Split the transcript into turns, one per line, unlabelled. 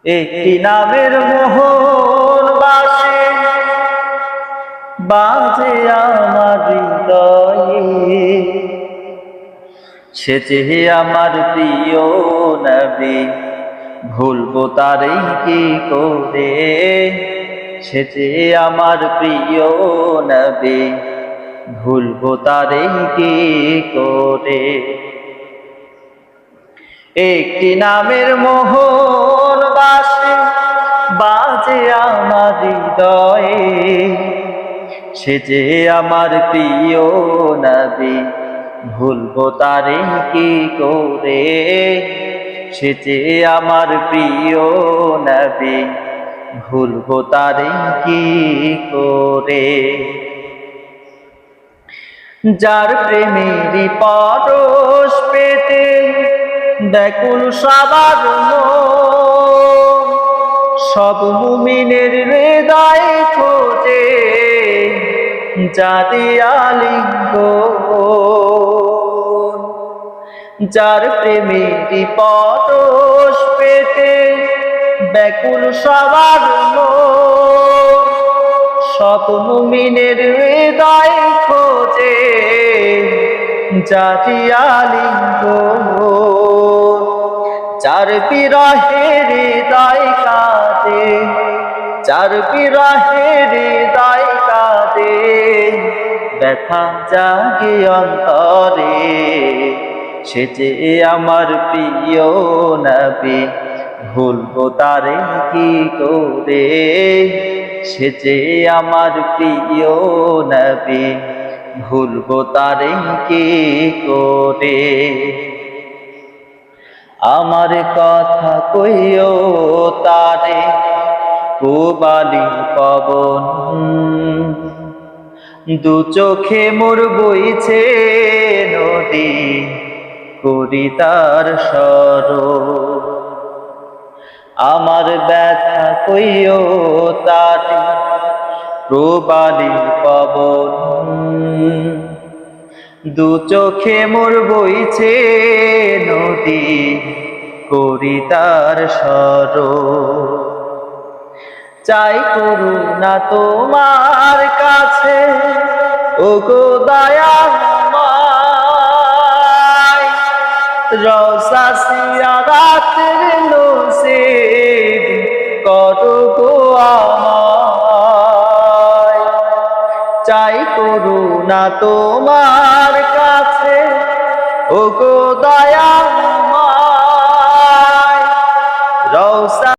একটি নামের মোহন বাজে আমার হৃদয়ে, সে যে আমার প্রিয় নবী, ভুলবো তারে কি করে? সে যে আমার প্রিয় নবী, ভুলবো তারে কি করে? একটি নামের মোহন বাজে আমার হৃদয়ে, সে যে আমার প্রিয় নবী, ভুলবো তারে কি করে? সে যে আমার প্রিয় নবী, ভুলবো তারে কি করে? যার প্রেমেরই পরশ পেতে ব্যাকুল সবার মন, সব মুমিনের হৃদয় খোঁজে যারে আলিঙ্গন। যার প্রেমেরই পরশ পেতে ব্যাকুল সবার মন, সব মুমিনের হৃদয় খোঁজে যারে আলিঙ্গন। যার বিরহে হৃদয় কাঁদে, যার বিরহে হৃদয় কাঁদে, ব্যথা জাগে অন্তরে, সে যে আমার প্রিয় নবী, ভুলবো তারে কি করে? সে যে আমার প্রিয় নবী, ভুলবো তারে কি করে? আমার কথা কইও তারে পূবালি পবন, দু চোখে মোর বইছে নদী, করি তার স্মরণ। আমার ব্যথা কইও তারে প্রবালি পবন, দু চোখে মোর বইছে নদী, করি তার স্মরণ। চাই করুণা তোমার কাছে ওগো দয়াময়, রওজা জিয়ারতের নসিব করো গো আমায়। চাই করুণা তোমার কাছে ওগো দয়াময়,